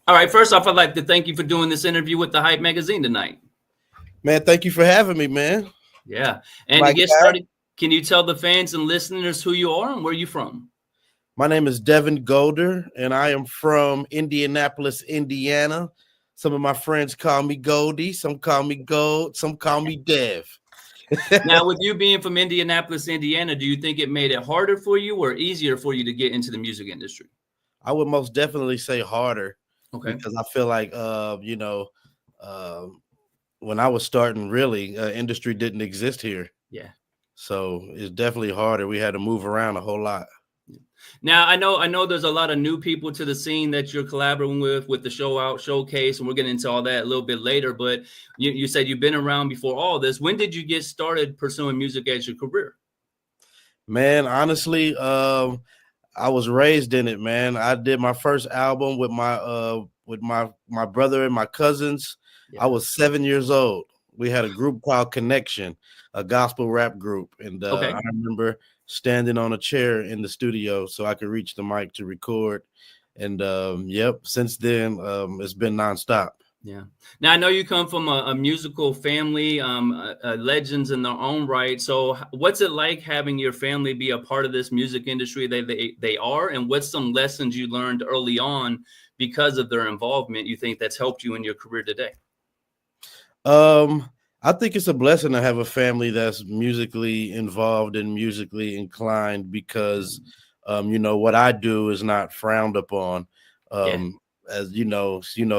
All right, first off, I'd like to thank you for doing this interview with the Hype Magazine tonight. Man, thank you for having me, man. Yeah. And to Like get that. started, can you tell the fans and listeners who you are and where you're from? My name is Devon Golder, and I am from Indianapolis, Indiana. Some of my friends call me Goldie, some call me Gold, some call me Dev. Now, with you being from Indianapolis, Indiana, do you think it made it harder for you or easier for you to get into the music industry? I would most definitely say harder Okay. because I feel like, um, when I was starting, really, industry didn't exist here. Yeah. So it's definitely harder. We had to move around a whole lot. Now, I know there's a lot of new people to the scene that you're collaborating with the show out showcase, and we're getting into all that a little bit later. But you said you've been around before all this. When did you get started pursuing music as your career? Man, honestly, I was raised in it, man. I did my first album with my brother and my cousins. I Yeah. was 7 years old. We had a group called Connection, a gospel rap group, and Okay. I remember standing on a chair in the studio so I could reach the mic to record. And yep, since then it's been nonstop. Yeah. Now I know you come from a musical family, legends in their own right. So, what's it like having your family be a part of this music industry? They are, and what's some lessons you learned early on because of their involvement? You think that's helped you in your career today? Um, I think it's a blessing to have a family that's musically involved and musically inclined because, what I do is not frowned upon. Yeah. As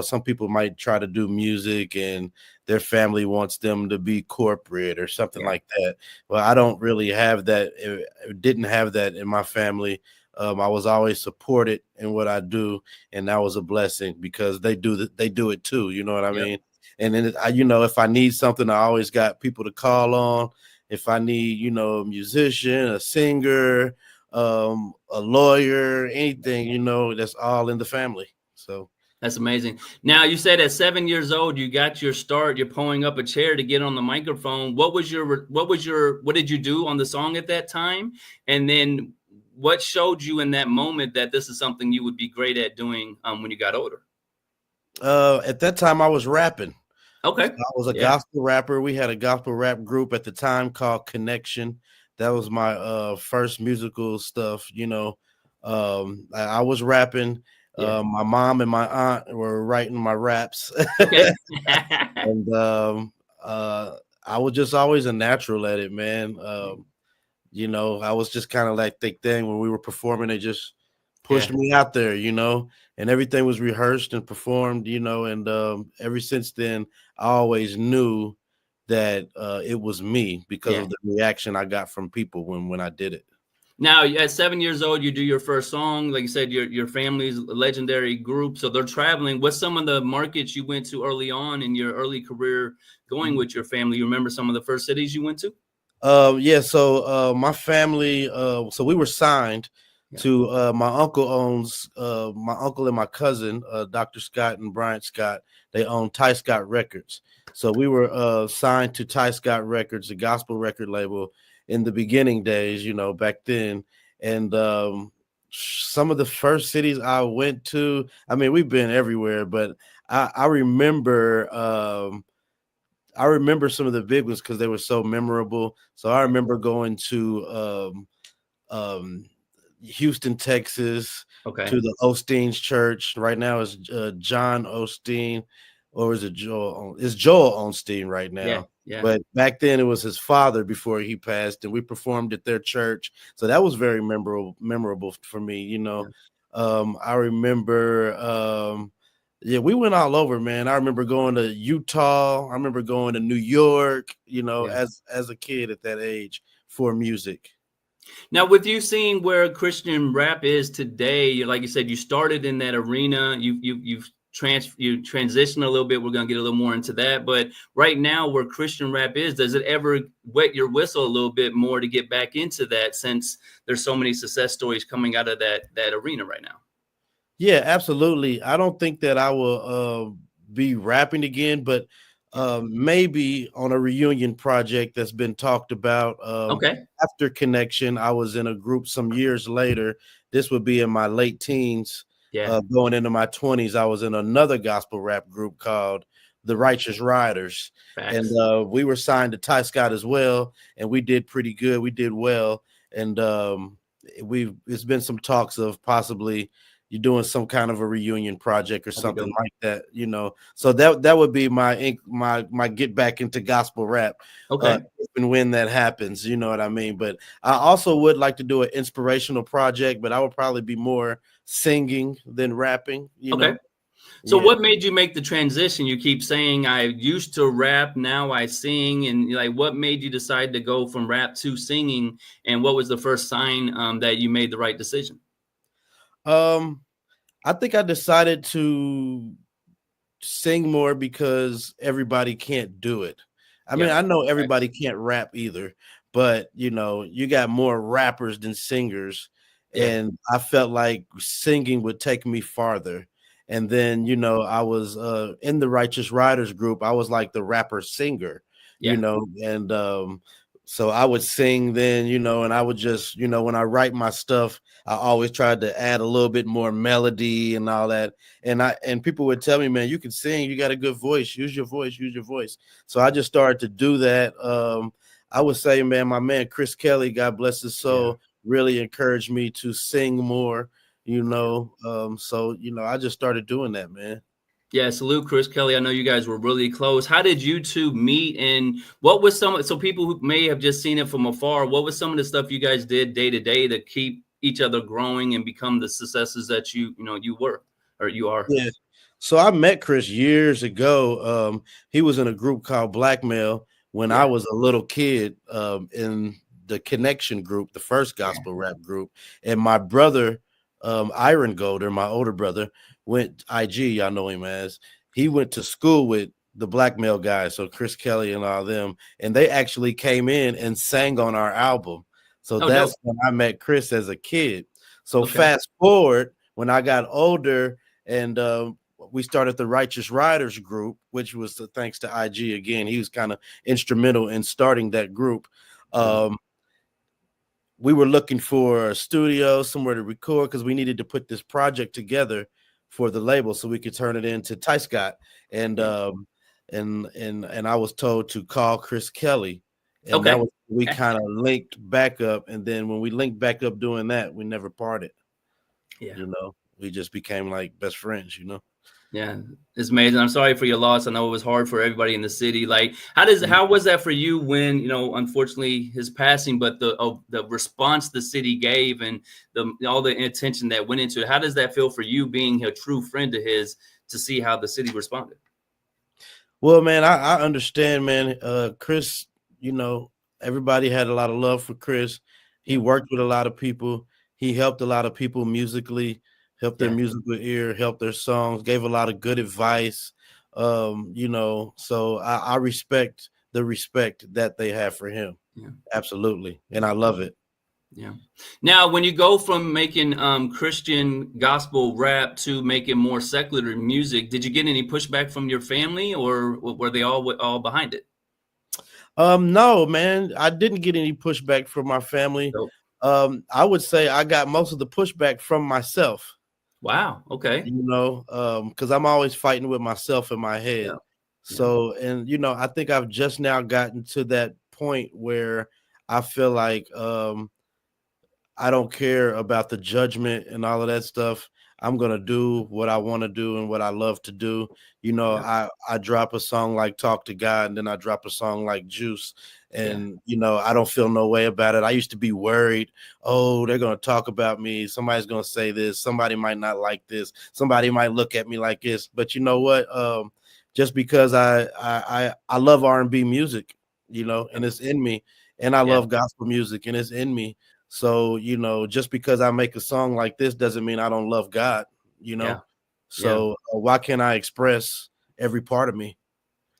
some people might try to do music and their family wants them to be corporate or something Yeah. like that. Well, I don't really have that. Didn't have that in my family. I was always supported in what I do, and that was a blessing because they do it too. You know what I Yep. mean? And then, if I need something, I always got people to call on. If I need, a musician, a singer, a lawyer, anything, that's all in the family. So, That's amazing. Now you said at 7 years old you got your start. You're pulling up a chair to get on the microphone. What did you do on the song at that time? And then what showed you in that moment that this is something you would be great at doing when you got older? at that time, I was rapping. Okay. I was a Yeah. gospel rapper. We had a gospel rap group at the time called Connection. That was my first musical stuff. I was rapping. Yeah. My mom and my aunt were writing my raps, Okay. and I was just always a natural at it, man. I was just kind of like thick thing when we were performing. They just pushed Yeah. me out there, and everything was rehearsed and performed, and ever since then, I always knew that it was me because Yeah. of the reaction I got from people when I did it. Now, at 7 years old, you do your first song. Like you said, your family's a legendary group, so they're traveling. What's some of the markets you went to early on in your early career going with your family? You remember some of the first cities you went to? Yeah, so my family, so we were signed Yeah. to my uncle and my cousin, Dr. Scott and Bryant Scott. They own Ty Scott Records. So we were signed to Ty Scott Records, a gospel record label in the beginning days, back then. And some of the first cities I went to, I mean, we've been everywhere, but I remember some of the big ones because they were so memorable. So I Yeah. remember going to um, Houston, Texas, Okay. to the Osteen's church. Right now is John Osteen, or is it Joel? It's Joel Osteen right Yeah. now. Yeah. But back then it was his father before he passed, and we performed at their church. So that was very memorable for me. Yeah. I remember. Yeah, we went all over, man. I remember going to Utah. I remember going to New York, Yeah. as a kid at that age for music. Now, with you seeing where Christian rap is today, like you said, you started in that arena. You transitioned a little bit. We're gonna get a little more into that, but right now, where Christian rap is, does it ever wet your whistle a little bit more to get back into that? Since there's so many success stories coming out of that arena right now. Yeah, absolutely. I don't think that I will be rapping again, but Yeah. maybe on a reunion project that's been talked about. Okay. After Connection, I was in a group some years later. This would be in my late teens. Yeah. Going into my 20s, I was in another gospel rap group called the Righteous Riders, and Facts. we were signed to Ty Scott as well, and we did pretty good. We did well, and it's been some talks of possibly you doing some kind of a reunion project or That'd be something dope. like that, So that would be my get back into gospel rap, Okay. if and when that happens. You know what I mean? But I also would like to do an inspirational project, but I would probably be more singing than rapping. Okay. So Yeah. what made you make the transition? You keep saying I used to rap, now I sing, and like what made you decide to go from rap to singing? And what was the first sign that you made the right decision? Um, I think I decided to sing more because everybody can't do it. I mean, Yeah. I know Facts. everybody can't rap either, but you got more rappers than singers, Yeah. and I felt like singing would take me farther. And then, I was in the Righteous Riders group. I was like the rapper singer, Yeah. and so I would sing then, and I would just, when I write my stuff, I always tried to add a little bit more melody and all that. And people would tell me, man, you can sing, you got a good voice, use your voice, use your voice. So I just started to do that. I would say, man, my man Chris Kelly, God bless his Yeah. soul, really encouraged me to sing more. So I just started doing that, man. Yeah, salute Chris Kelly. I know you guys were really close. How did you two meet, and what was so people who may have just seen it from afar, what was some of the stuff you guys did day to day to keep each other growing and become the successes that you were or you are? Yeah. So I met Chris years ago. He was in a group called Blackmail when I Yeah. was a little kid, in the Connection group, the first Yeah. gospel rap group. And my brother, Iron Golder, my older brother, went IG, y'all know him as. He went to school with the Blackmail guys, so Chris Kelly and all them, and they actually came in and sang on our album. So Oh, dope. that's when I met Chris as a kid. So Okay. fast forward, when I got older, and we started the Righteous Riders group, which was thanks to IG again. He was kind of instrumental in starting that group. Dope. We were looking for a studio, somewhere to record, because we needed to put this project together for the label so we could turn it into Ty Scott. And Yeah. and I was told to call Chris Kelly, and that Okay. was we kind of linked back up. And then when we linked back up doing that, we never parted. Yeah. We just became like best friends. Yeah, it's amazing. I'm sorry for your loss. I know it was hard for everybody in the city. Like, how was that for you when unfortunately his passing, but the response the city gave and all the attention that went into it? How does that feel for you, being a true friend of his, to see how the city responded? Well, man, I understand, man. Chris, everybody had a lot of love for Chris. He Yeah, worked with a lot of people. He helped a lot of people musically, helped their yeah, musical ear, helped their songs, gave a lot of good advice. So I respect the respect that they have for him. yeah. Absolutely. And I love it. Yeah. Now, when you go from making Christian gospel rap to making more secular music, did you get any pushback from your family, or were they all behind it? No, man, I didn't get any pushback from my family. Nope. I would say I got most of the pushback from myself. Wow. Okay. Because I'm always fighting with myself in my head. Yeah. Yeah. So, and I think I've just now gotten to that point where I feel like I don't care about the judgment and all of that stuff. I'm gonna do what I want to do and what I love to do. Yeah. I drop a song like Talk to God, and then I drop a song like Juice, Yeah. and I don't feel no way about it. I used to be worried, oh, they're gonna talk about me. Somebody's gonna say this. Somebody might not like this. Somebody might look at me like this. But you know what? Just because I love R&B music, and it's in me, and I Yeah. love gospel music, and it's in me. So, just because I make a song like this doesn't mean I don't love God, you Yeah. know? Yeah. So why can't I express every part of me,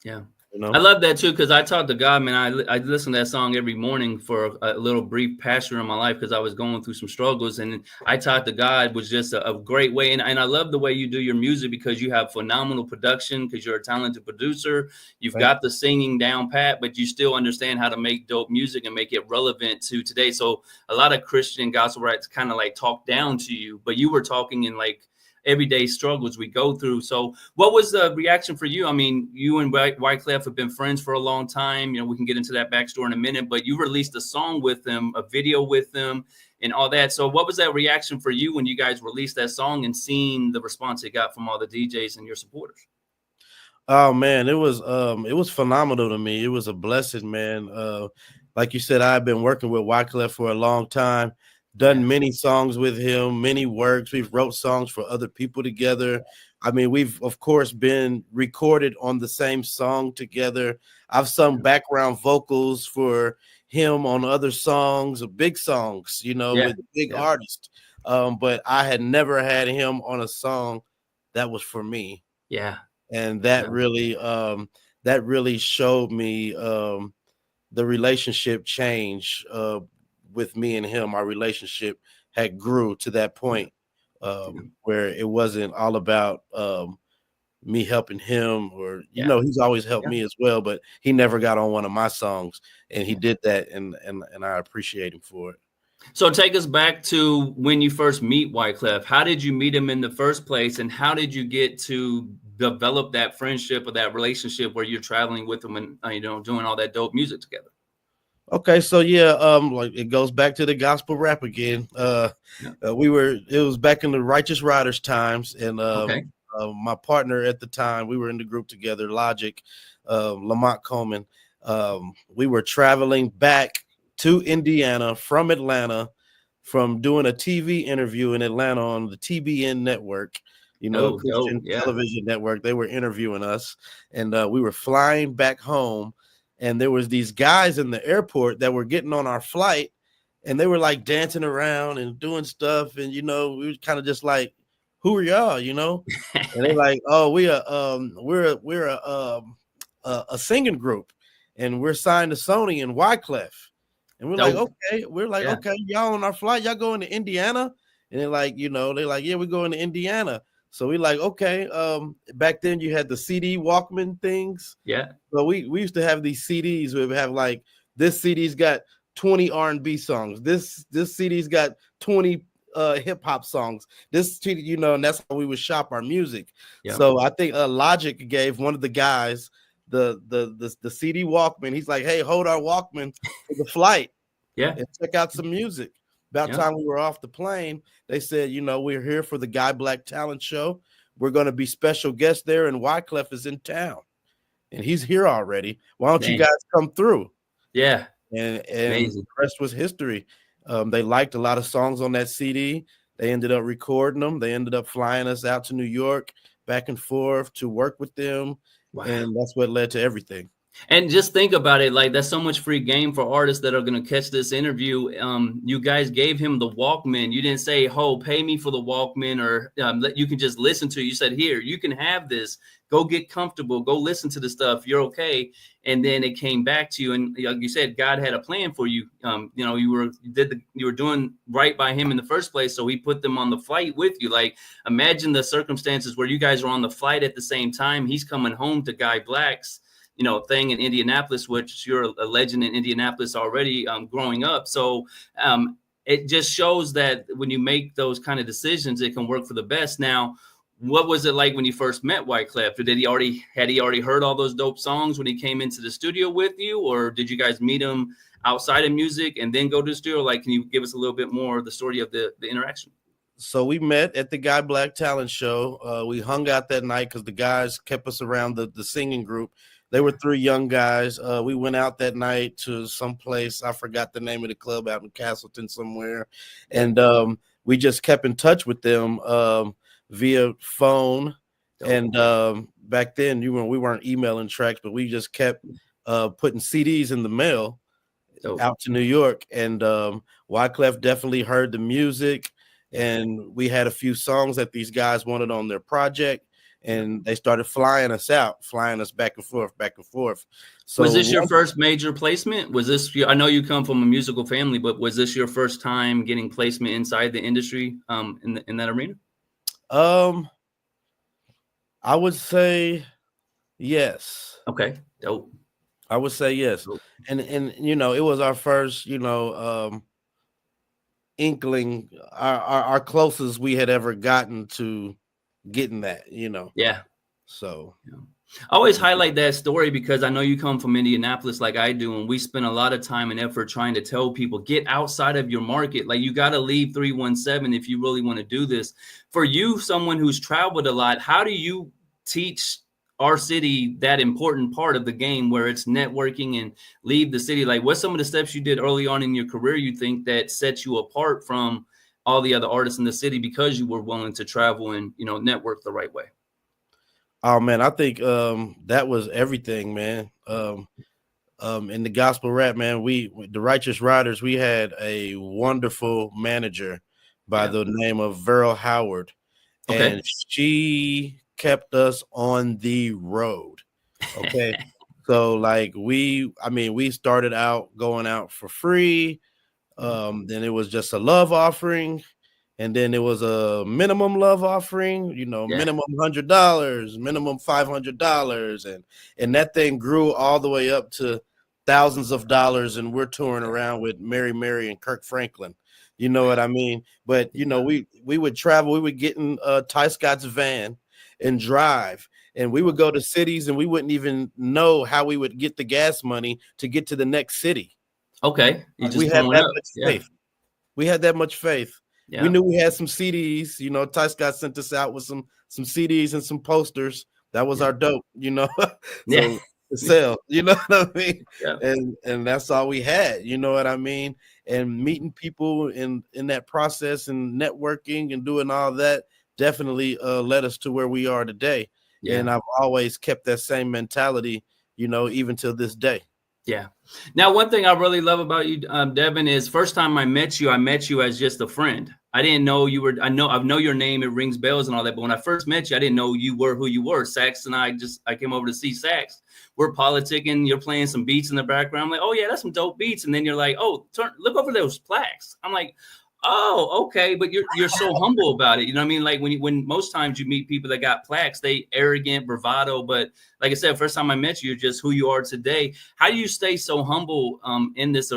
Yeah. you I know? love that too, because I talk to God, man. I listen to that song every morning for a little brief passion in my life because I was going through some struggles, and I talk to God was just a great way. And I love the way you do your music because you have phenomenal production because you're a talented producer. You've Thank got the singing down pat, but you still understand how to make dope music and make it relevant to today. So a lot of Christian gospel rights kind of like talk down to you, but you were talking in like everyday struggles we go through. So what was the reaction for you? I mean, you and Wyclef have been friends for a long time. You know, we can get into that backstory in a minute, but you released a song with them, a video with them, and all that. So what was that reaction for you when you guys released that song and seeing the response it got from all the DJs and your supporters? Oh man, it was phenomenal to me. It was a blessing, man. Like you said, I've been working with Wyclef for a long time, Yeah. done many songs with him, many works. We've wrote songs for other people together. I mean, we've of course been recorded on the same song together. I've sung background vocals for him on other songs, big songs, you know, Yeah. with big Yeah. artists. But I had never had him on a song that was for me. Yeah. And Yeah. that really showed me the relationship change with me and him. Our relationship had grew to that point where it wasn't all about me helping him, or Yeah. he's always helped Yeah. me as well, but he never got on one of my songs, and he did that, and I appreciate him for it. So take us back to when you first meet Wyclef. How did you meet him in the first place, and how did you get to develop that friendship or that relationship where you're traveling with him and doing all that dope music together? Okay, so yeah, like it goes back to the gospel rap again. Yeah. It was back in the Righteous Riders times, and Okay. my partner at the time, we were in the group together, Logic, Lamont Coleman. We were traveling back to Indiana from Atlanta, from doing a TV interview in Atlanta on the TBN network, Oh, dope. Christian Yeah. television network. They were interviewing us, and we were flying back home. And there was these guys in the airport that were getting on our flight, and they were like dancing around and doing stuff. And, we were kind of just like, who are y'all, And they're like, oh, we're a singing group, and we're signed to Sony and Wyclef. And we're like, Dope. okay. We're like, Yeah. okay, y'all on our flight, y'all going to Indiana? And they're like, yeah, we're going to Indiana. So we like, okay. Back then you had the CD Walkman things. Yeah. So we used to have these CDs where we have like, this CD's got 20 R&B songs. This CD's got 20 hip hop songs. And that's how we would shop our music. Yeah. So I think Logic gave one of the guys the CD Walkman. He's like, hey, hold our Walkman for the flight. Yeah. And check out some music. About time we were off the plane, they said, we're here for the Guy Black Talent Show. We're going to be special guests there, and Wyclef is in town. And he's here already. Why don't you guys come through? Yeah. And the rest was history. They liked a lot of songs on that CD. They ended up recording them. They ended up flying us out to New York, back and forth to work with them. Wow. And that's what led to everything. And just think about it, like that's so much free game for artists that are going to catch this interview. You guys gave him the Walkman. You didn't say, "Oh, pay me for the Walkman," or you can just listen to it. You said, "Here, you can have this. Go get comfortable. Go listen to the stuff. You're okay." And then it came back to you, and like you said, God had a plan for you. You were doing right by him in the first place, so he put them on the flight with you. Like, imagine the circumstances where you guys are on the flight at the same time. He's coming home to Guy Black's thing in Indianapolis, which you're a legend in Indianapolis already growing up. So it just shows that when you make those kind of decisions, it can work for the best. Now, what was it like when you first met Wyclef? Had he already heard all those dope songs when he came into the studio with you, or did you guys meet him outside of music and then go to the studio? Like, can you give us a little bit more of the story of the interaction? So we met at the Guy Black Talent Show. We hung out that night because the guys kept us around the singing group. They were three young guys. We went out that night to some place. I forgot the name of the club out in Castleton somewhere. And we just kept in touch with them via phone. And back then, we weren't emailing tracks, but we just kept putting CDs in the mail out to New York. And Wyclef definitely heard the music. And we had a few songs that these guys wanted on their project. And they started flying us back and forth. So was this your first major placement? Was this, I know you come from a musical family, but was this your first time getting placement inside the industry in that arena? I would say yes. Okay. Dope. I would say yes. Dope. And it was our first, inkling, our closest we had ever gotten to getting that, you know. Yeah. So Yeah. I always highlight that story because I know you come from Indianapolis like I do, and we spend a lot of time and effort trying to tell people get outside of your market. Like you got to leave 317 if you really want to do this. For you, someone who's traveled a lot, how do you teach our city that important part of the game where it's networking and leave the city? Like what's some of the steps you did early on in your career you think that sets you apart from all the other artists in the city because you were willing to travel and, you know, network the right way? oh man, I think that was everything, man. In the gospel rap, man, the Righteous Riders, we had a wonderful manager by Yeah. the name of Verl Howard, Okay. and she kept us on the road. Okay. So like we started out going out for free. Then it was just a love offering. And then it was a minimum love offering, you know, Yeah. minimum $100, minimum $500, and that thing grew all the way up to thousands of dollars. And we're touring around with Mary and Kirk Franklin, you know what I mean? But you know, we would travel, we would get in Ty Scott's van and drive, and we would go to cities, and we wouldn't even know how we would get the gas money to get to the next city. Okay. You Like, just we had blowing that up. much Yeah. faith. We had that much faith. We Yeah. knew we had some CDs, you know. Ty Scott sent us out with some CDs and some posters. That was Yeah. our dope, you know. Yeah. So to sell, you know what I mean? Yeah. And that's all we had, you know what I mean? And meeting people in that process and networking and doing all that definitely led us to where we are today. Yeah. And I've always kept that same mentality, you know, even till this day. Yeah. Now, one thing I really love about you, Devon, is first time I met you as just a friend. I didn't know you were, I know your name, it rings bells and all that. But when I first met you, I didn't know you were who you were. Sax and I came over to see Sax. We're politicking. You're playing some beats in the background. I'm like, oh yeah, that's some dope beats. And then you're like, oh, look over those plaques. I'm like, oh, okay. But you're so humble about it. You know what I mean? Like when most times you meet people that got plaques, they arrogant, bravado. But like I said, first time I met you, you're just who you are today. How do you stay so humble in this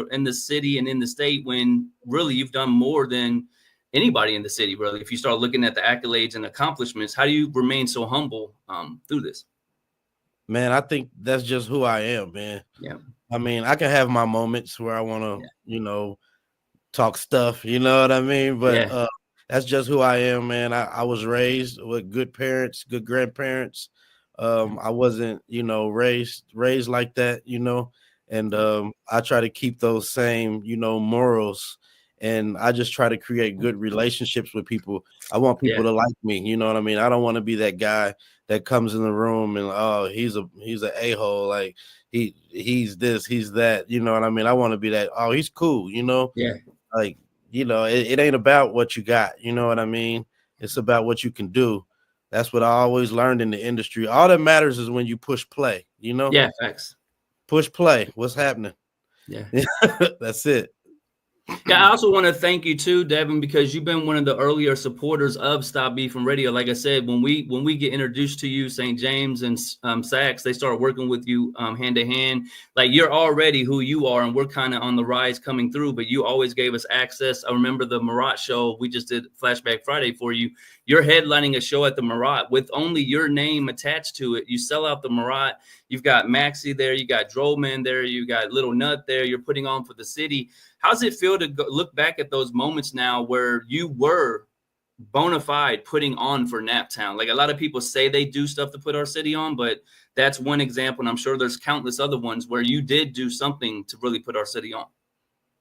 city and in the state when really you've done more than anybody in the city? Really, if you start looking at the accolades and accomplishments, how do you remain so humble through this? Man, I think that's just who I am, man. Yeah. I mean, I can have my moments where I want to, Yeah. you know, talk stuff, you know what I mean? But Yeah. that's just who I am, man. I was raised with good parents, good grandparents. I wasn't, you know, raised like that, you know, and I try to keep those same, you know, morals, and I just try to create good relationships with people. I want people Yeah. to like me, you know what I mean? I don't want to be that guy that comes in the room and he's an a-hole, like he's this, he's that, you know what I mean? I want to be that, oh, he's cool, you know? Yeah. Like, you know, it ain't about what you got, you know what I mean? It's about what you can do. That's what I always learned in the industry. All that matters is when you push play, you know? Yeah. Facts. Push play. What's happening? Yeah. That's it. Yeah, I also want to thank you too, Devon, because you've been one of the earlier supporters of Stop Beefing Radio. Like I said, when we get introduced to you, St. James and Sax, they start working with you hand to hand. Like you're already who you are, and we're kind of on the rise coming through. But you always gave us access. I remember the Marat show we just did Flashback Friday for you. You're headlining a show at the Marat with only your name attached to it. You sell out the Marat. You've got Maxie there. You got Drollman there. You got Little Nut there. You're putting on for the city. How's it feel to look back at those moments now where you were bona fide putting on for Naptown? Like a lot of people say they do stuff to put our city on, but that's one example. And I'm sure there's countless other ones where you did do something to really put our city on.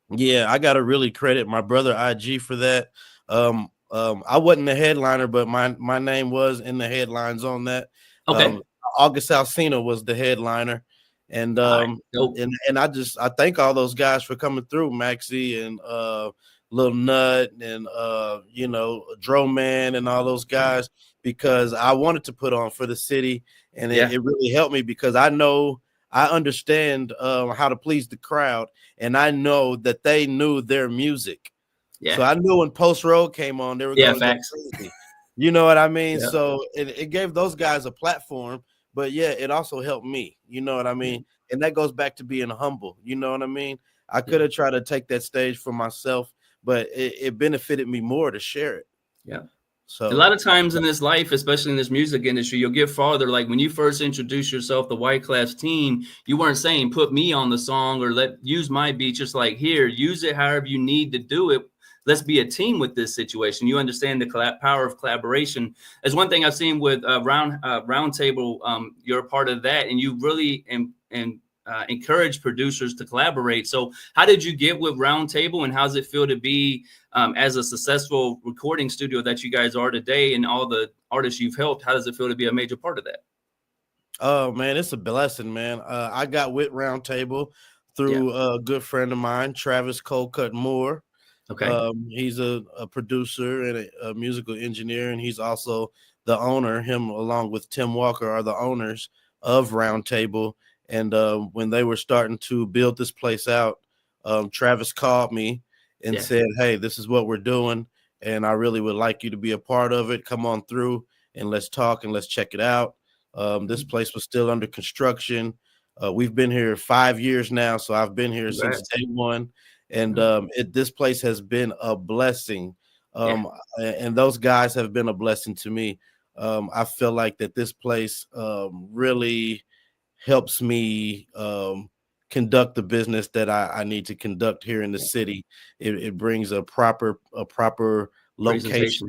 Yeah, I got to really credit my brother IG for that. I wasn't the headliner, but my name was in the headlines on that. Okay. August Alsina was the headliner. And Right. and I thank all those guys for coming through, Maxie and Lil Nut and you know, Dro Man and all those guys, because I wanted to put on for the city, and it really helped me because I understand how to please the crowd, and I know that they knew their music. Yeah. So I knew when Post Road came on, they were going to go crazy. You know what I mean? Yeah. So it gave those guys a platform. But yeah, it also helped me, you know what I mean? And that goes back to being humble, you know what I mean? I could have tried to take that stage for myself, but it benefited me more to share it. Yeah. A lot of times in this life, especially in this music industry, you'll get farther. Like when you first introduced yourself, the White Class team, you weren't saying put me on the song or use my beat. Just like here, use it however you need to do it. Let's be a team with this situation. You understand the power of collaboration. As one thing I've seen with Roundtable, you're a part of that, and you really encourage producers to collaborate. So how did you get with Roundtable, and how does it feel to be as a successful recording studio that you guys are today, and all the artists you've helped? How does it feel to be a major part of that? Oh man, it's a blessing, man. I got with Roundtable through a good friend of mine, Travis Colcutt Moore. Okay. He's a producer and a musical engineer, and he's also the owner. Him along with Tim Walker are the owners of Roundtable. And when they were starting to build this place out, Travis called me and said, "Hey, this is what we're doing, and I really would like you to be a part of it. Come on through and let's talk and let's check it out." This place was still under construction. We've been here 5 years now, so I've been here since day one. And this place has been a blessing. And those guys have been a blessing to me. I feel like that this place really helps me conduct the business that I need to conduct here in the city. It brings a proper location,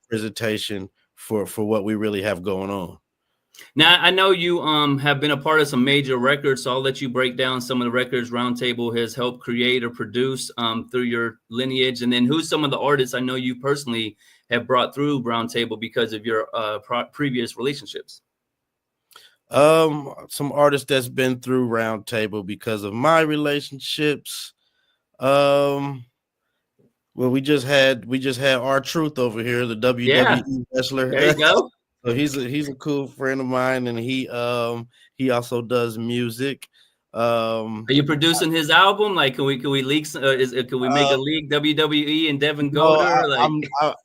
presentation for what we really have going on. Now, I know you have been a part of some major records, so I'll let you break down some of the records Roundtable has helped create or produce through your lineage. And then who's some of the artists I know you personally have brought through Roundtable because of your previous relationships? Some artists that's been through Roundtable because of my relationships. Well, we just had R-Truth over here, the WWE wrestler. There you go. So he's a cool friend of mine, and he also does music. Are you producing his album? Like, can we leak? Can we make a leak? WWE and Devon Golder?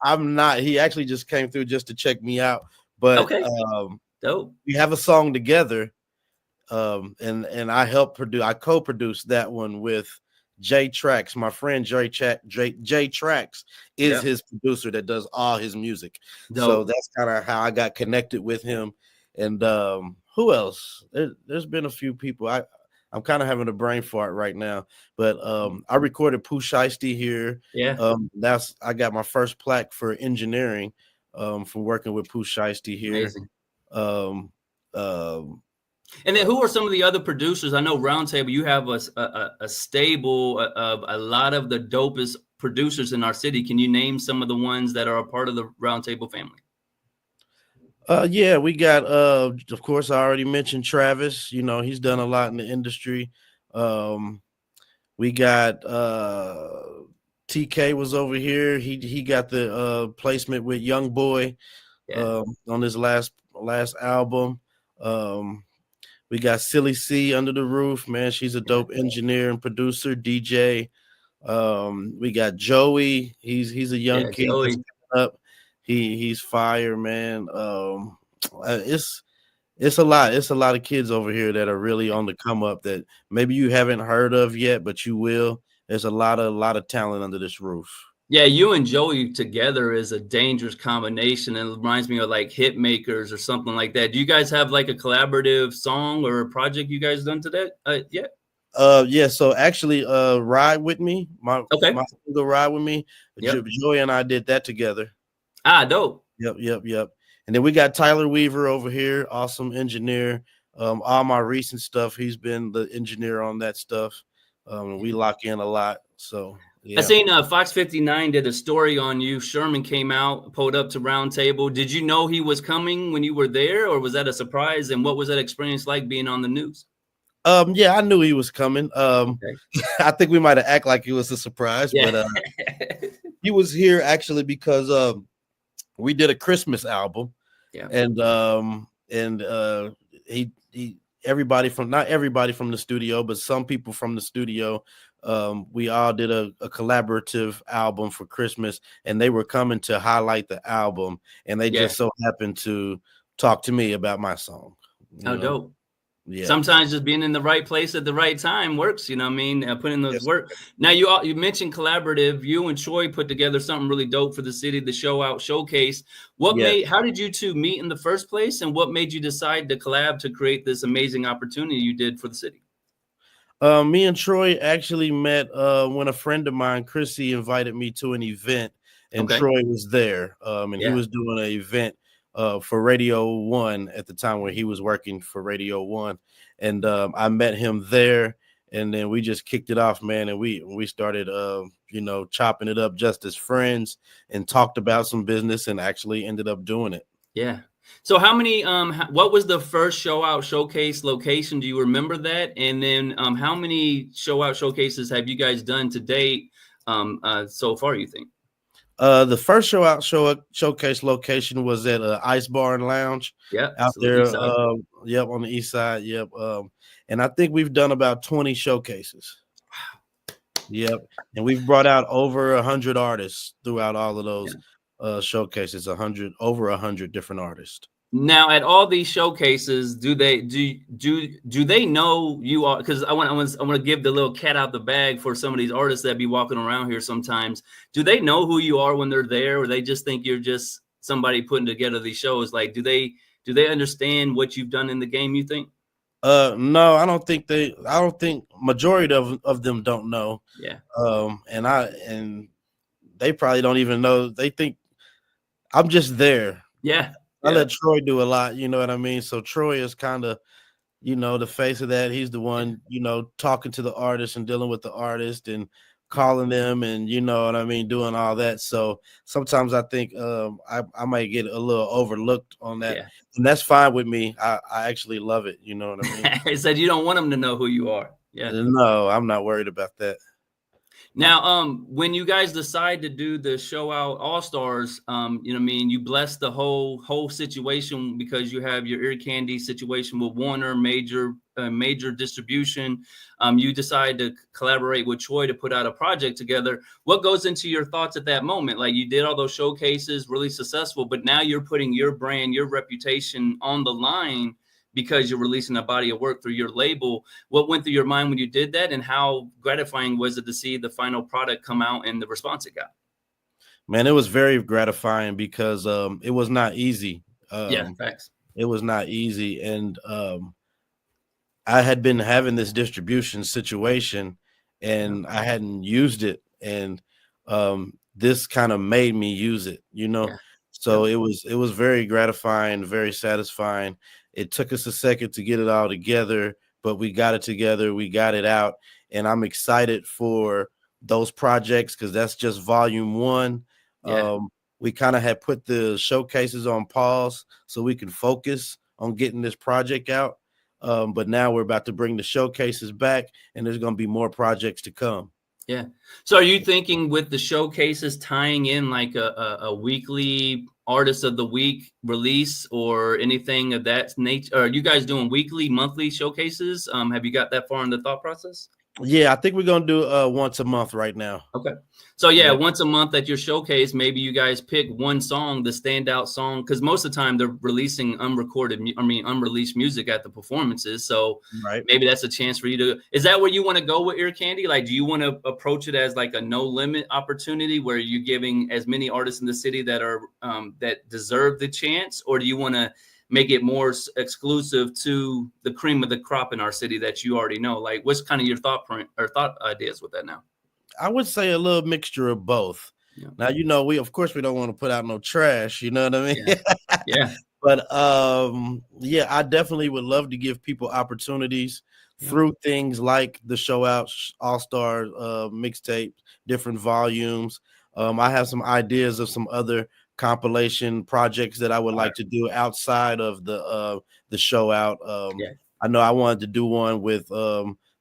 I'm not. He actually just came through just to check me out. But dope. We have a song together, and I helped produce. I co-produced that one with J Trax. My friend J Trax is his producer that does all his music. Dope. So that's kind of how I got connected with him. And who else? There's been a few people. I'm kind of having a brain fart right now, but I recorded Pooh Shiesty here. I got my first plaque for engineering from working with Pooh Shiesty here. Amazing. And then who are some of the other producers? I know Roundtable, you have a stable of a lot of the dopest producers in our city. Can you name some of the ones that are a part of the Roundtable family? We got of course I already mentioned Travis. You know, he's done a lot in the industry. We got TK was over here. He got the placement with Young Boy on his last album. We got Silly C under the roof, man. She's a dope engineer and producer, DJ. We got Joey. He's a young kid that's coming up. He's fire, man. It's a lot. It's a lot of kids over here that are really on the come up that maybe you haven't heard of yet, but you will. There's a lot of talent under this roof. Yeah, you and Joey together is a dangerous combination, and it reminds me of like hit makers or something like that. Do you guys have like a collaborative song or a project you guys done to that yet? So actually Ride With Me, my single Ride With Me. Joey and I did that together. Dope. Yep. And then we got Tyler Weaver over here, awesome engineer. All my recent stuff, he's been the engineer on that stuff. We lock in a lot. So yeah. I seen Fox 59 did a story on you. Sherman came out, pulled up to Roundtable. Did you know he was coming when you were there, or was that a surprise? And what was that experience like being on the news? I knew he was coming. I think we might have acted like it was a surprise, but he was here actually because we did a Christmas album, and not everybody from the studio, but some people from the studio. We all did a collaborative album for Christmas, and they were coming to highlight the album, and they just so happened to talk to me about my song. Dope. Yeah. Sometimes just being in the right place at the right time works, you know what I mean? Putting those Yes. work. Now you mentioned collaborative. You and Troy put together something really dope for the city, the Show Out Showcase. Yes. How did you two meet in the first place, and what made you decide to collab to create this amazing opportunity you did for the city? Me and Troy actually met when a friend of mine, Chrissy, invited me to an event, and Okay. Troy was there. And he Yeah. was doing an event for Radio One at the time where he was working for Radio One, and I met him there, and then we just kicked it off, man, and we started, chopping it up just as friends, and talked about some business, and actually ended up doing it. Yeah. So how many what was the first Show Out Showcase location? Do you remember that? And then how many Show Out Showcases have you guys done to date so far, you think? The first showcase location was at Ice Bar and Lounge Yeah, out so the there. east side. Yep, on the east side. Yep. And I think we've done about 20 showcases. Yep. And we've brought out over 100 artists throughout all of those showcases. Over 100 different artists. Now, at all these showcases, do they know you are? Because I want to give the little cat out the bag for some of these artists that be walking around here sometimes. Do they know who you are when they're there, or they just think you're just somebody putting together these shows? Like, do they understand what you've done in the game, you think? No, I don't think majority of them don't know. Yeah. And they probably don't even know. They think I'm just there. Yeah. I let Troy do a lot, you know what I mean? So Troy is kind of, the face of that. He's the one, talking to the artist and dealing with the artist and calling them and, you know what I mean, doing all that. So sometimes I think I might get a little overlooked on that. Yeah. And that's fine with me. I actually love it. You know what I mean? It said you don't want them to know who you are. Yeah. No, I'm not worried about that. Now, when you guys decide to do the Show Out All Stars, you know what I mean, you bless the whole situation because you have your ear candy situation with Warner, major distribution. You decide to collaborate with Troy to put out a project together. What goes into your thoughts at that moment? Like, you did all those showcases, really successful, but now you're putting your brand, your reputation on the line because you're releasing a body of work through your label. What went through your mind when you did that, and how gratifying was it to see the final product come out and the response it got? Man, it was very gratifying because it was not easy. Yeah, facts. It was not easy. And I had been having this distribution situation and I hadn't used it. And this kind of made me use it, Yeah. So it was very gratifying, very satisfying. It took us a second to get it all together, but we got it together, we got it out, and I'm excited for those projects because that's just volume one. Yeah. We kind of had put the showcases on pause so we can focus on getting this project out. But now we're about to bring the showcases back, and there's going to be more projects to come. Yeah. So are you thinking with the showcases tying in like a weekly artist of the week release or anything of that nature? Are you guys doing weekly, monthly showcases? Have you got that far in the thought process? Yeah, I think we're going to do once a month right now. Okay. So yeah, Yep. once a month at your showcase, maybe you guys pick one song, the standout song, because most of the time they're releasing unreleased music at the performances. So Right. maybe that's a chance for you to. Is that where you want to go with Ear Candy? Like, do you want to approach it as like a no limit opportunity where you're giving as many artists in the city that are that deserve the chance, or do you want to make it more exclusive to the cream of the crop in our city that you already know? Like, what's kind of your thought ideas with that now? I would say a little mixture of both. Yeah. Now, we don't want to put out no trash, you know what I mean? Yeah. Yeah. But yeah, I definitely would love to give people opportunities through things like the Show Out All-Star mixtape, different volumes. I have some ideas of some other compilation projects that I would like to do outside of the Show Out. I know I wanted to do one with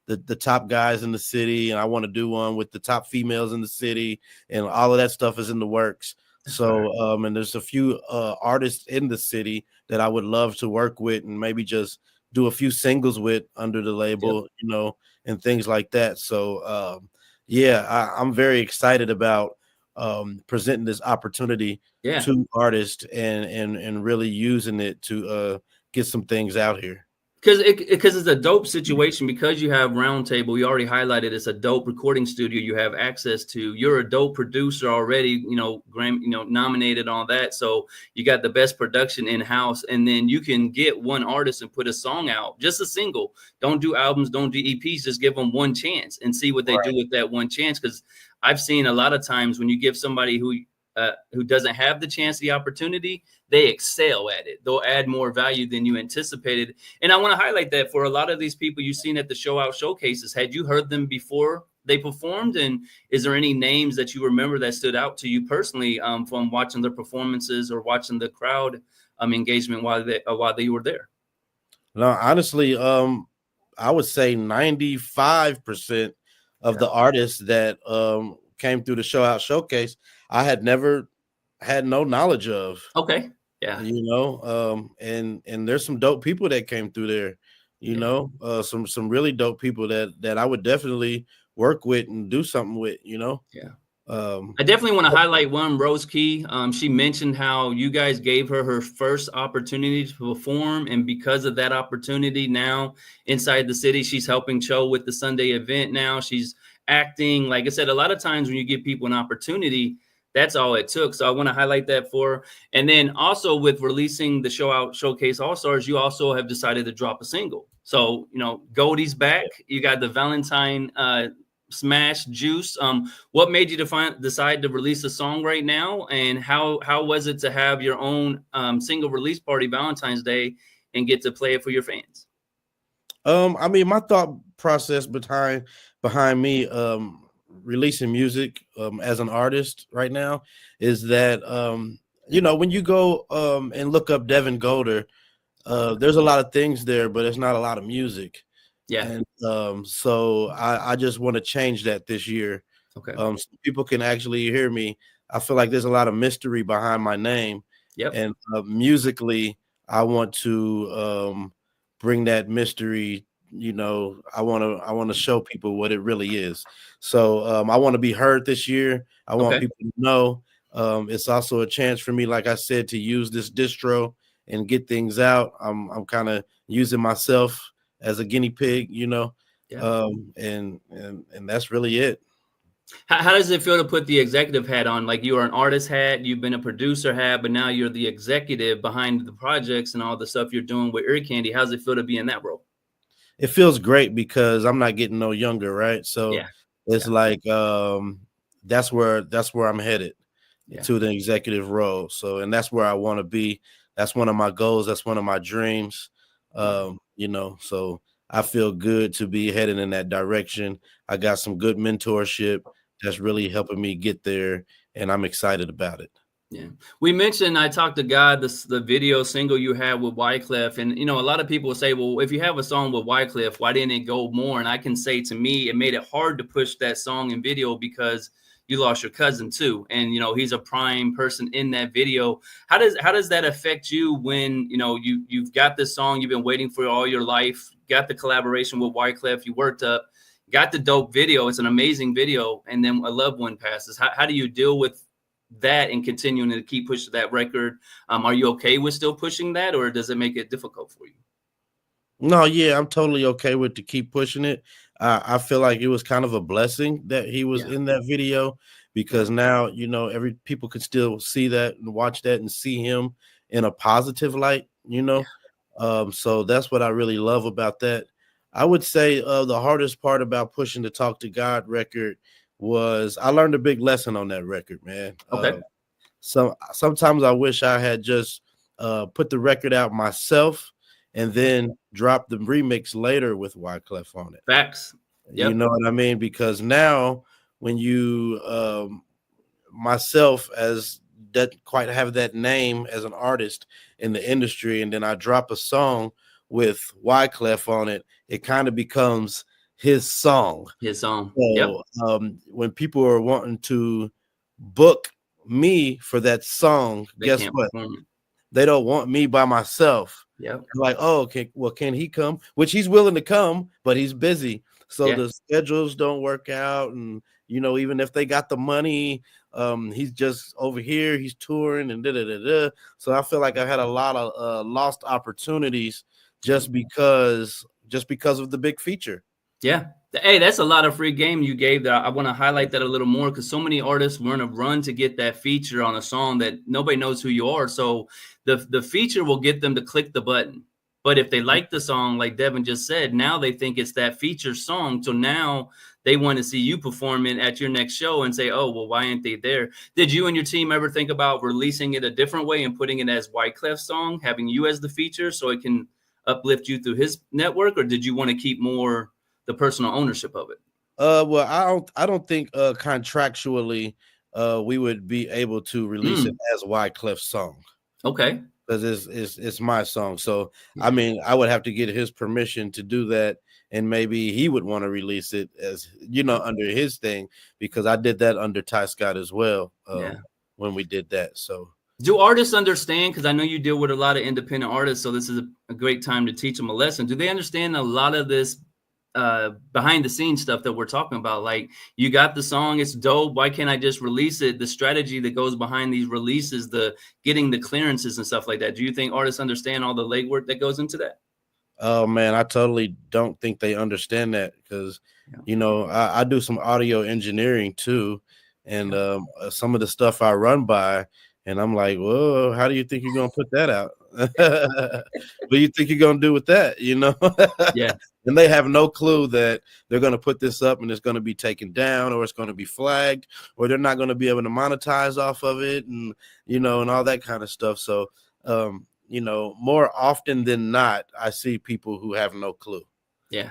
the top guys in the city, and I want to do one with the top females in the city, and all of that stuff is in the works. So, and there's a few artists in the city that I would love to work with and maybe just do a few singles with under the label, and things like that. So, yeah, I'm very excited about presenting this opportunity to artists and really using it to get some things out here. Because it's a dope situation, because you have Roundtable. You already highlighted it's a dope recording studio you have access to. You're a dope producer already, Grammy, nominated on that. So you got the best production in house, and then you can get one artist and put a song out, just a single. Don't do albums, don't do EPs. Just give them one chance and see what they do with that one chance. Because I've seen a lot of times when you give somebody who doesn't have the chance, the opportunity, they excel at it. They'll add more value than you anticipated. And I want to highlight that for a lot of these people you've seen at the show out showcases, had you heard them before they performed? And is there any names that you remember that stood out to you personally from watching their performances or watching the crowd engagement while they were there? No, honestly, I would say 95% of the artists that came through the show out showcase, I had never had no knowledge of. Okay. Yeah. And there's some dope people that came through there, some really dope people that I would definitely work with and do something with. Yeah. I definitely want to highlight one, Rose Key. She mentioned how you guys gave her first opportunity to perform, and because of that opportunity, now inside the city, she's helping Cho with the Sunday event. Now she's acting. Like I said, a lot of times when you give people an opportunity, that's all it took. So I want to highlight that for her. And then also with releasing the show out showcase All Stars, you also have decided to drop a single. So Goldie's back. You got the Valentine Smash Juice. What made you decide to release a song right now, and how was it to have your own single release party Valentine's Day and get to play it for your fans? I mean, my thought process behind me releasing music as an artist right now is that when you go and look up Devon Golder, there's a lot of things there, but it's not a lot of music. Yeah. And so I just want to change that this year. Okay. So people can actually hear me. I feel like there's a lot of mystery behind my name. Yep. And musically, I want to bring that mystery. I want to show people what it really is. So I want to be heard this year. I want people to know. It's also a chance for me, like I said, to use this distro and get things out. I'm kind of using myself as a guinea pig, and that's really it. How does it feel to put the executive hat on? Like, you are an artist hat, you've been a producer hat, but now you're the executive behind the projects and all the stuff you're doing with Ear Candy. How does it feel to be in that role? It feels great because I'm not getting no younger, right? So it's like that's where I'm headed to the executive role. So, and that's where I want to be. That's one of my goals. That's one of my dreams. So I feel good to be headed in that direction. I got some good mentorship that's really helping me get there, and I'm excited about it. Yeah. We mentioned, I talked to God, the video single you had with Wyclef. And, a lot of people say, well, if you have a song with Wyclef, why didn't it go more? And I can say, to me, it made it hard to push that song and video because you lost your cousin too. And, he's a prime person in that video. How does that affect you when, you've got this song you've been waiting for all your life, got the collaboration with Wyclef, you worked up, got the dope video. It's an amazing video. And then a loved one passes. How do you deal with that and continuing to keep pushing that record? Are you okay with still pushing that, or does it make it difficult for you? No, yeah, I'm totally okay with to keep pushing it. I feel like it was kind of a blessing that he was in that video, because now, every people could still see that and watch that and see him in a positive light, so that's what I really love about that. I would say the hardest part about pushing the Talk to God record was I learned a big lesson on that record, man. Sometimes I wish I had just put the record out myself and then drop the remix later with Wyclef on it. Facts. Yep. You know what I mean? Because now when you myself as that quite have that name as an artist in the industry, and then I drop a song with Wyclef on it, it kind of becomes his song. So, when people are wanting to book me for that song, guess what? They don't want me by myself. Like, oh, okay, well, can he come? Which he's willing to come, but he's busy. So the schedules don't work out. And, even if they got the money, he's just over here, he's touring and da-da-da-da. So I feel like I had a lot of lost opportunities just because of the big feature. Yeah. Hey, that's a lot of free game you gave there. I want to highlight that a little more because so many artists were in a run to get that feature on a song that nobody knows who you are. So the feature will get them to click the button. But if they like the song, like Devon just said, now they think it's that feature song. So now they want to see you perform it at your next show and say, oh, well, why aren't they there? Did you and your team ever think about releasing it a different way and putting it as Wyclef's song, having you as the feature so it can uplift you through his network? Or did you want to keep more the personal ownership of it? Well, I don't think contractually we would be able to release it as Wyclef's song. Okay. Because it's my song. So Yeah. I mean, I would have to get his permission to do that, and maybe he would want to release it as under his thing, because I did that under Ty Scott as well. When we did that. So do artists understand? Because I know you deal with a lot of independent artists, so this is a great time to teach them a lesson. Do they understand a lot of this behind the scenes stuff that we're talking about? Like, you got the song, it's dope, why can't I just release it? The strategy that goes behind these releases, the getting the clearances and stuff like that. Do you think artists understand all the legwork that goes into that? Oh man, I totally don't think they understand that, because I do some audio engineering too, and some of the stuff I run by, and I'm like, whoa, how do you think you're gonna put that out? What do you think you're gonna do with that? Yeah. And they have no clue that they're gonna put this up and it's gonna be taken down, or it's gonna be flagged, or they're not gonna be able to monetize off of it, and and all that kind of stuff. So more often than not, I see people who have no clue. Yeah.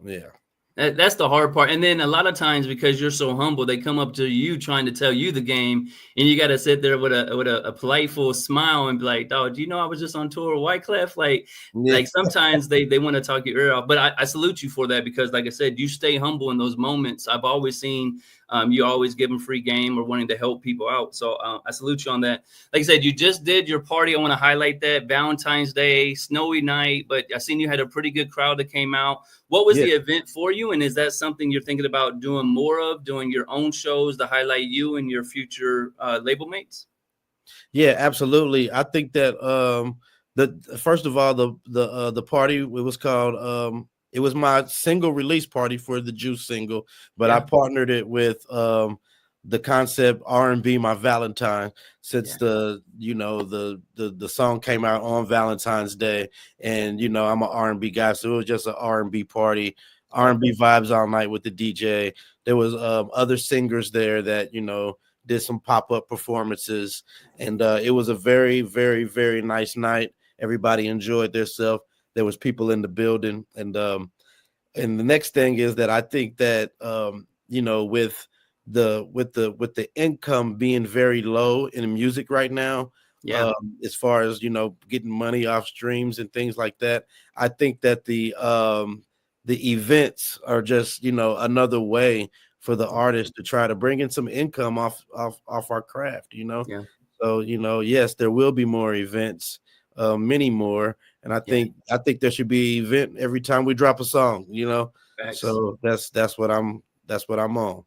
Yeah. That's the hard part. And then a lot of times, because you're so humble, they come up to you trying to tell you the game, and you got to sit there with a politeful smile and be like, "Oh, do you know I was just on tour with Wyclef?" Like sometimes they want to talk your ear off. But I salute you for that, because, like I said, you stay humble in those moments. I've always seen you always give them free game or wanting to help people out. So I salute you on that. Like I said, you just did your party. I want to highlight that. Valentine's Day, snowy night, but I seen you had a pretty good crowd that came out. What was the event for you? And is that something you're thinking about doing more of, doing your own shows to highlight you and your future label mates? Yeah, absolutely. I think that first of all, the party, it was called it was my single release party for the Juice single, but I partnered it with the concept R&B My Valentine, since the song came out on Valentine's Day, and I'm an R&B guy, so it was just an R&B party, R&B vibes all night with the DJ. There was other singers there that did some pop-up performances, and it was a very, very, very nice night. Everybody enjoyed themselves. There was people in the building, and the next thing is that I think that with the income being very low in music right now, as far as getting money off streams and things like that, I think that the events are just another way for the artists to try to bring in some income off our craft. So yes, there will be more events, many more, and I think there should be an event every time we drop a song. So that's what I'm on.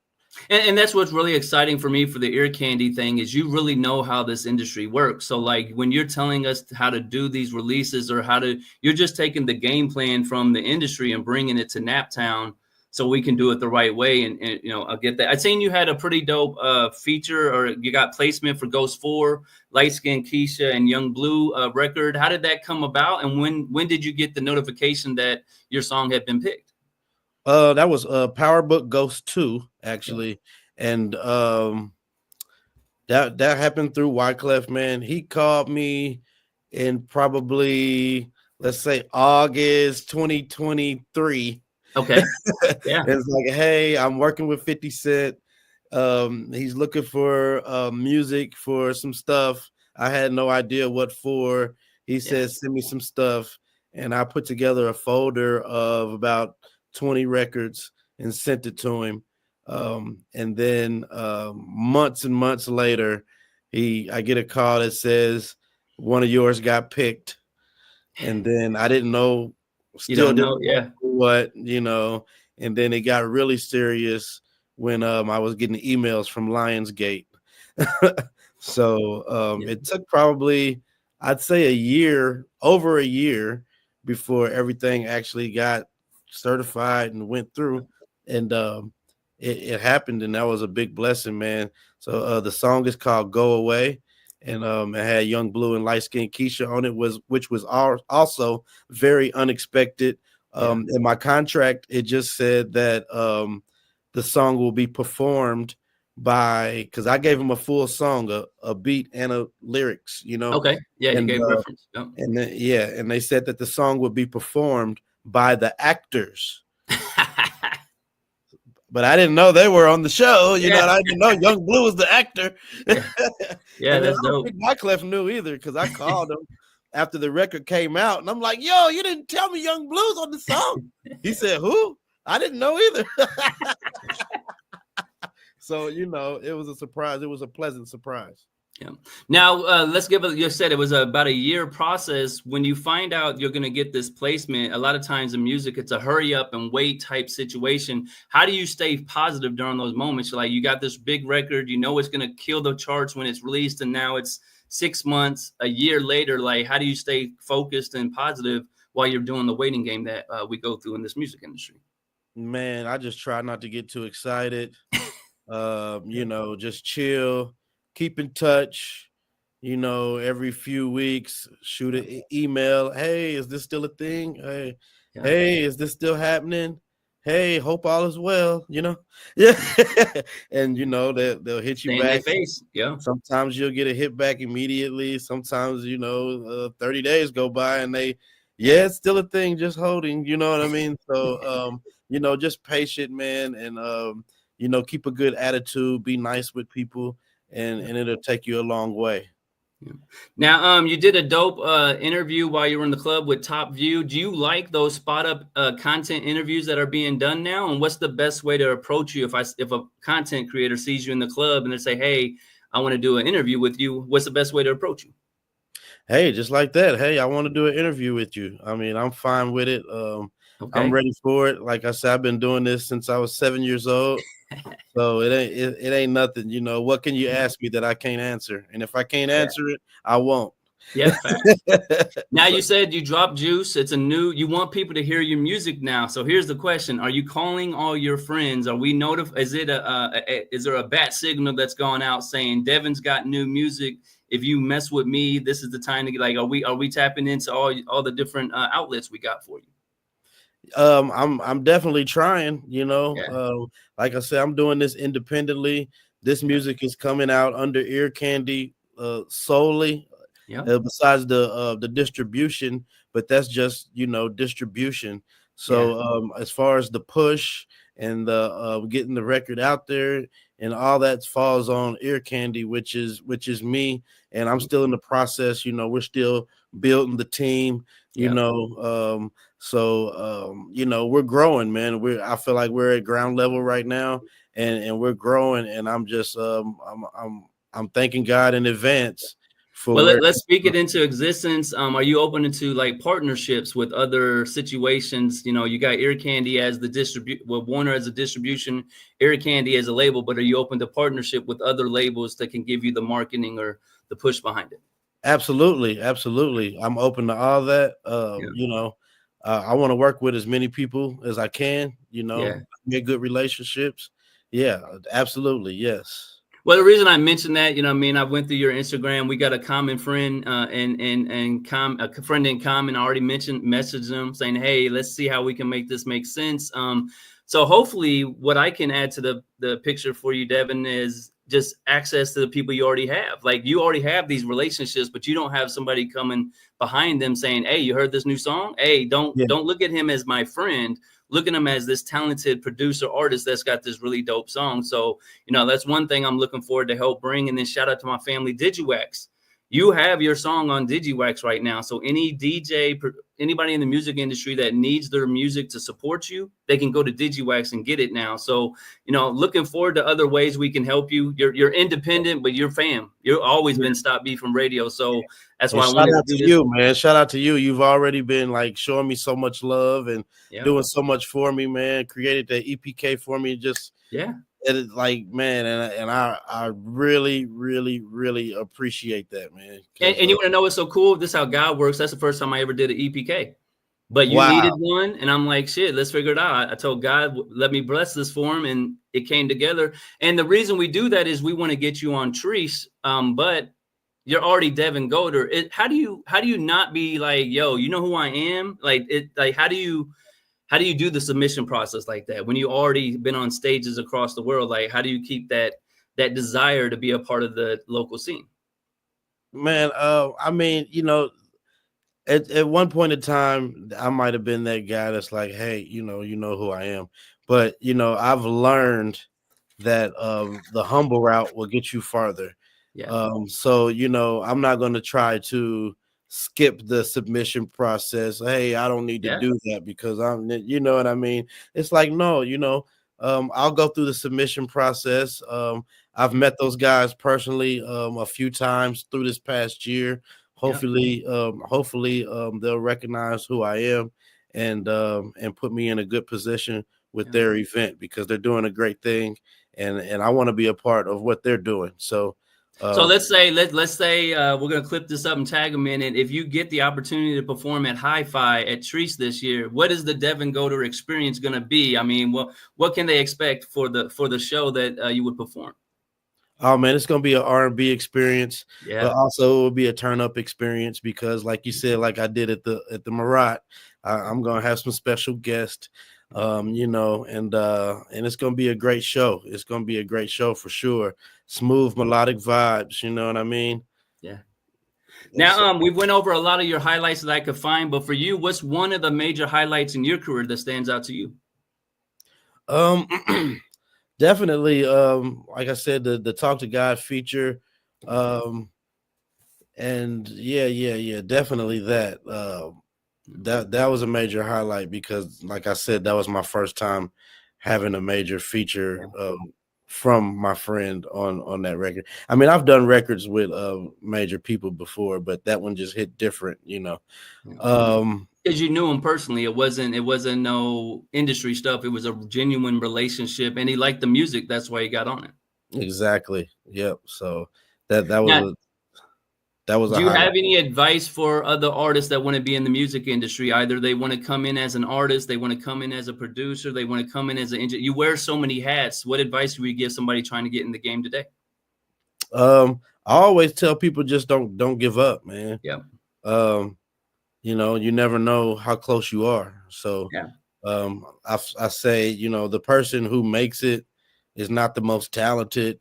And that's what's really exciting for me for the ear candy thing, is you really know how this industry works. So like when you're telling us how to do these releases, or you're just taking the game plan from the industry and bringing it to Naptown so we can do it the right way. And I'll get that. I'd seen you had a pretty dope feature, or you got placement for Ghost 4, Light Skin Keisha, and Young Blue record. How did that come about? And when did you get the notification that your song had been picked? That was Power Book Ghost 2, actually. And that happened through Wyclef, man. He called me in probably, let's say, August 2023. Okay. Yeah. It's like, hey, I'm working with 50 Cent. He's looking for music for some stuff. I had no idea what for. He said, send me some stuff. And I put together a folder of about 20 records and sent it to him. And then months and months later, I get a call that says one of yours got picked. And then I didn't know, still didn't know what, and then it got really serious when I was getting emails from Lionsgate. So it took probably, I'd say over a year before everything actually got certified and went through. And it happened, and that was a big blessing, man. So the song is called "Go Away," and it had Young Blue and Light Skin Keisha on it, which was also very unexpected. In my contract, it just said that the song will be performed by, because I gave him a full song, a beat and a lyrics, Okay. Yeah, you and gave reference. Yep. and then, and they said that the song would be performed by the actors. But I didn't know they were on the show, you know. And I didn't know Young Blue was the actor. Yeah, and that's I don't dope. think Wyclef knew either, because I called him after the record came out, and I'm like, "Yo, you didn't tell me Young Blue's on the song." He said, "Who?" I didn't know either. So it was a surprise. It was a pleasant surprise. Yeah. Now, let's give you said it was about a year process. When you find out you're going to get this placement, a lot of times in music, it's a hurry up and wait type situation. How do you stay positive during those moments? Like, you got this big record, it's going to kill the charts when it's released, and now it's 6 months, a year later. Like, how do you stay focused and positive while you're doing the waiting game that we go through in this music industry? Man, I just try not to get too excited. Just chill, keep in touch, every few weeks, shoot an email. Hey, is this still a thing? Hey, is this still happening? Hey, hope all is well, Yeah. And they'll hit you Stay in back. their face. Yeah. Sometimes you'll get a hit back immediately. Sometimes, 30 days go by and it's still a thing, just holding, you know what I mean? So just patient, man, and keep a good attitude, be nice with people, and it'll take you a long way. Yeah. Now, you did a dope interview while you were in the club with Top View. Do you like those spot up content interviews that are being done now? And what's the best way to approach you if a content creator sees you in the club and they say, "Hey, I want to do an interview with you"? What's the best way to approach you? Hey, just like that. Hey, I want to do an interview with you. I mean, I'm fine with it. I'm ready for it. Like I said, I've been doing this since I was 7 years old. So it ain't nothing. What can you ask me that I can't answer? And if I can't answer it, I won't. Yeah. Now, you said you dropped Juice. It's you want people to hear your music now. So here's the question: are you calling all your friends? Are we notified? Is there a bat signal that's gone out saying Devon's got new music? If you mess with me, this is the time to get. Like, are we tapping into all the different outlets we got for you? I'm definitely trying, like I said, I'm doing this independently. This music is coming out under Ear Candy solely. Besides the distribution, but that's just distribution. So as far as the push and the getting the record out there and all that falls on Ear Candy, which is me, and I'm still in the process. We're still building the team. We're growing, man. I feel like we're at ground level right now, and we're growing, and I'm just I'm thanking God in advance. Well, let's speak it into existence. Are you open to like partnerships with other situations? You got Ear Candy as the Warner as a distribution, Ear Candy as a label, but are you open to partnership with other labels that can give you the marketing or the push behind it? Absolutely. I'm open to all that. I want to work with as many people as I can, get good relationships. Yeah, absolutely. Yes. Well, the reason I mentioned that, I went through your Instagram. We got a common friend a friend in common. I already messaged them saying, "Hey, let's see how we can make this make sense." So hopefully what I can add to the picture for you, Devon, is just access to the people you already have. Like, you already have these relationships, but you don't have somebody coming behind them saying, "Hey, you heard this new song? Hey, don't look at him as my friend. Look at him as this talented producer artist that's got this really dope song." So, that's one thing I'm looking forward to help bring. And then shout out to my family, DigiWax. You have your song on DigiWax right now. So any DJ, anybody in the music industry that needs their music to support you, they can go to DigiWax and get it now. So, looking forward to other ways we can help you. You're independent, but you're fam. You've always been Stopbeefinradio. So that's why I wanted to do this. You, man. Shout out to you. You've already been like showing me so much love and doing so much for me, man. Created the EPK for me. It's like, man, and I really, really, really appreciate that, man. And you want to know what's so cool? This is how God works. That's the first time I ever did an EPK. but you needed Wow. one. And I'm like, shit, let's figure it out. I told God, let me bless this for him. And it came together. And the reason we do that is we want to get you on Treese. But you're already Devon Golder. How do you not be like, yo, you know who I am? Like, how do you do the submission process like that when you already been on stages across the world? Like, how do you keep that desire to be a part of the local scene? Man, I mean, at one point in time, I might have been that guy that's like, hey, you know who I am. But I've learned that the humble route will get you farther. Yeah. So I'm not going to try to skip the submission process. Hey, I don't need to Yeah. do that because you know what I mean? It's like, no, I'll go through the submission process. I've met those guys personally a few times through this past year. Yeah. Hopefully, they'll recognize who I am and put me in a good position with Yeah. their event because they're doing a great thing, and I want to be a part of what they're doing. So let's say we're gonna clip this up and tag them in. And if you get the opportunity to perform at Hi-Fi at Treese this year, what is the Devon Golder experience gonna be? I mean, what can they expect for the show that you would perform? Oh man, it's gonna be an R&B experience, Yeah. but also it will be a turn up experience because, like you said, like I did at the Marat, I'm gonna have some special guests, and it's gonna be a great show. It's gonna be a great show for sure. Smooth melodic vibes, you know what I mean? Yeah. And so, Now, we went over a lot of your highlights that I could find, but for you, what's one of the major highlights in your career that stands out to you? um, definitely, like I said, the Talk to God feature, and yeah, definitely that. That was a major highlight because, like I said, that was my first time having a major feature from my friend on that record. I mean, I've done records with major people before, but that one just hit different, Because you knew him personally. It wasn't no industry stuff. It was a genuine relationship, and he liked the music. That's why he got on it. Exactly. Yep. So that that was Now, a that was a do you highlight. have any advice for other artists that want to be in the music industry? Either they want to come in as an artist, they want to come in as a producer, they want to come in as an engineer. You wear so many hats. What advice would you give somebody trying to get in the game today? I always tell people just don't give up, man. Yeah. Um, you never know how close you are. So Yeah. I say, the person who makes it is not the most talented.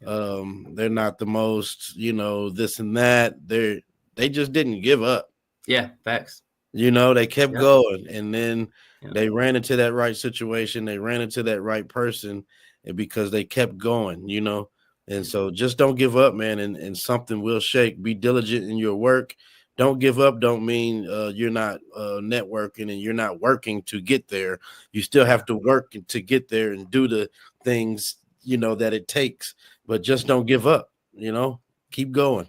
They're not the most, this and that. They just didn't give up. Yeah. Facts. They kept Yeah. going, and then Yeah. they ran into that right situation. They ran into that right person, and because they kept going. And so just don't give up, man, and something will shake. Be diligent in your work. Don't give up. Don't mean you're not networking and you're not working to get there. You still have to work to get there and do the things, that it takes, but just don't give up, keep going.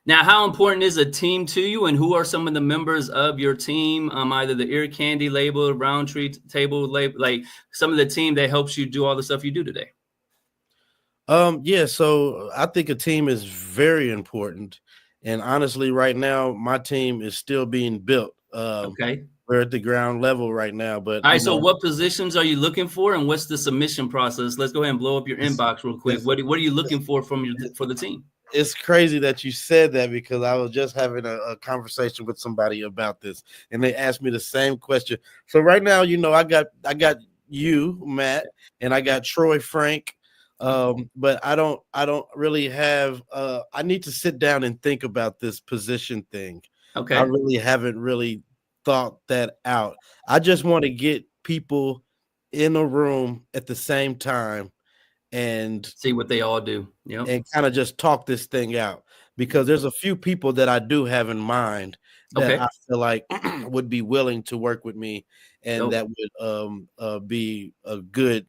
Now, how important is a team to you, and who are some of the members of your team? Either the Ear Candy label, Roundtree Table label, like some of the team that helps you do all the stuff you do today. Yeah, so I think a team is very important. And honestly, right now, my team is still being built. Okay. We're at the ground level right now, but All right. So, what positions are you looking for, and what's the submission process? Let's go ahead and blow up your it's, inbox real quick. it's, What are you looking for for the team? it's crazy that you said that because I was just having a conversation with somebody about this, and they asked me the same question. So right now, I got you, Matt, and I got Troy Frank. But I don't really have I need to sit down and think about this position thing. I Okay. really haven't really thought that out. I just want to get people in a room at the same time and See what they all do. Yep. kind of just talk this thing out because there's a few people that I do have in mind that Okay. I feel like would be willing to work with me and Dope. that would be a good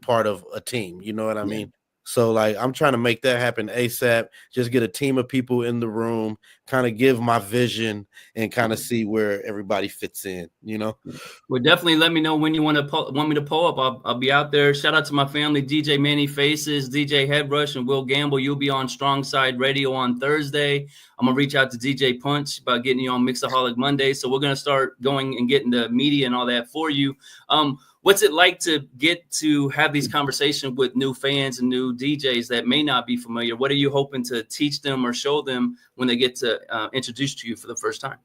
part of a team. You know what I Yeah. mean? So like I'm trying to make that happen ASAP. Just get a team of people in the room, kind of give my vision and kind of see where everybody fits in, you know. Well, definitely let me know when you want me to pull up. I'll be out there. Shout out to my family, DJ Manny Faces, DJ Headrush, and Will Gamble. You'll be on Strong Side Radio on Thursday. I'm gonna reach out to DJ Punch about getting you on Mixaholic Monday. So we're gonna start going and getting the media and all that for you. What's it like to get to have these conversations with new fans and new DJs that may not be familiar? What are you hoping to teach them or show them when they get to introduce to you for the first time?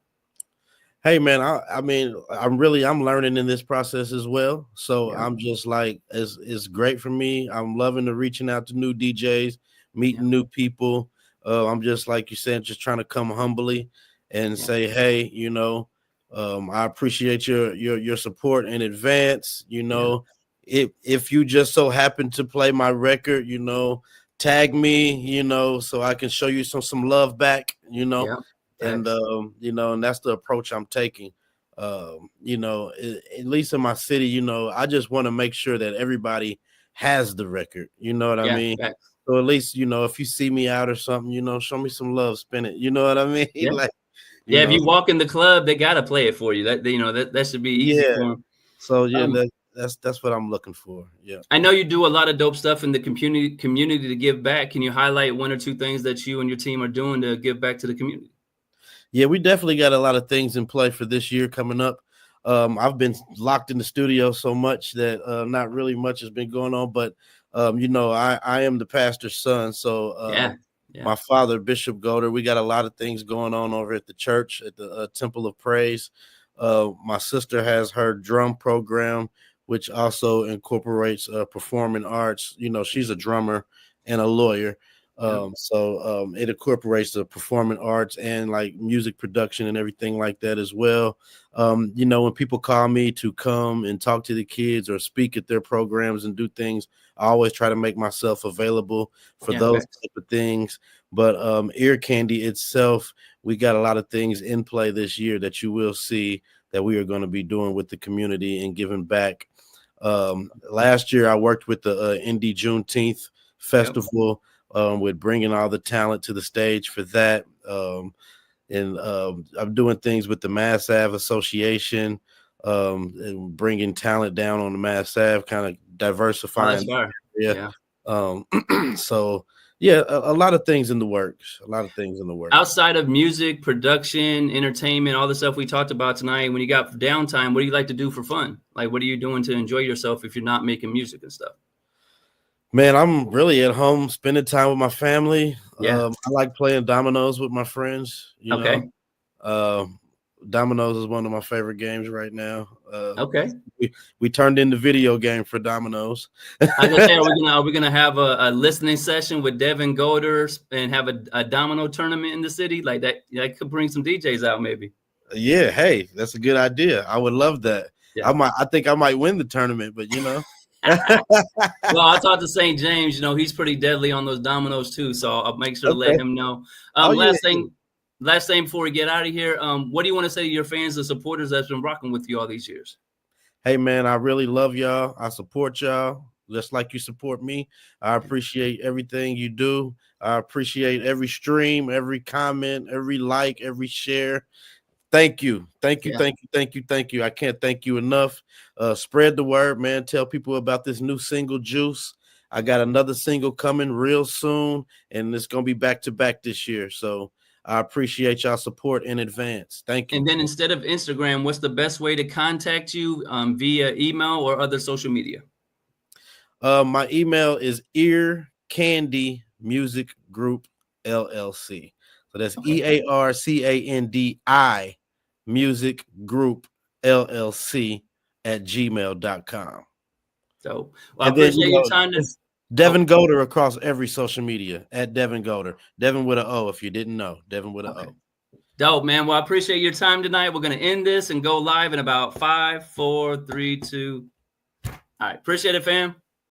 Hey man, I mean, I'm learning in this process as well. So Yeah. I'm just like, it's great for me. I'm loving the reaching out to new DJs, meeting new people. I'm just like you said, just trying to come humbly and say, hey, you know, I appreciate your support in advance. You know, if you just so happen to play my record, you know, tag me, you know, so I can show you some love back, you know. Yeah. And you know, and that's the approach I'm taking. You know, at least in my city, you know, I just want to make sure that everybody has the record. You know what I mean? Facts. So at least, you know, if you see me out or something, you know, show me some love, spin it. You know what I mean? Yeah. Like, if you walk in the club, they gotta play it for you. That you know that should be easy for them. So yeah, that's what I'm looking for. Yeah. I know you do a lot of dope stuff in the community to give back. Can you highlight one or two things that you and your team are doing to give back to the community? Yeah, we definitely got a lot of things in play for this year coming up. I've been locked in the studio so much that not really much has been going on, but you know, I am the pastor's son. So my father, Bishop Golder, we got a lot of things going on over at the church, at the Temple of Praise. My sister has her drum program, which also incorporates performing arts. You know, she's a drummer and a lawyer. So it incorporates the performing arts and like music production and everything like that as well. You know, when people call me to come and talk to the kids or speak at their programs and do things, I always try to make myself available for those type of things. But Ear Candy itself, we got a lot of things in play this year that you will see that we are going to be doing with the community and giving back. Last year, I worked with the Indie Juneteenth Festival. With bringing all the talent to the stage for that. And I'm doing things with the Mass Ave Association and bringing talent down on the Mass Ave, kind of diversifying. So, yeah, a lot of things in the works. Outside of music, production, entertainment, all the stuff we talked about tonight, when you got downtime, what do you like to do for fun? Like, what are you doing to enjoy yourself if you're not making music and stuff? Man, I'm really at home spending time with my family. I like playing dominoes with my friends. You know, dominoes is one of my favorite games right now. We turned in the video game for dominoes. I was gonna say, are we gonna have a listening session with Devon Golder and have a domino tournament in the city like that? That could bring some DJs out, maybe. Yeah, hey, that's a good idea. I would love that. I think I might win the tournament, but you know. Well, I talked to St. James. You know, he's pretty deadly on those dominoes too. So I'll make sure to let him know. Last thing before we get out of here, what do you want to say to your fans and supporters that's been rocking with you all these years? Hey man, I really love y'all. I support y'all just like you support me. I appreciate everything you do. I appreciate every stream, every comment, every like, every share. Thank you. I can't thank you enough. Spread the word, man. Tell people about this new single, Juice. I got another single coming real soon, and it's going to be back to back this year. So I appreciate y'all support in advance. Thank you. And then instead of Instagram, what's the best way to contact you via email or other social media? My email is Ear Candy Music Group LLC. So that's EARCANDI Music Group LLC @gmail.com. So I appreciate your time. Devon Golder across every social media @Devon Golder. Devon with an O if you didn't know. Devon with an O. Dope, man. Well, I appreciate your time tonight. We're going to end this and go live in about 5, 4, 3, 2. All right. Appreciate it, fam.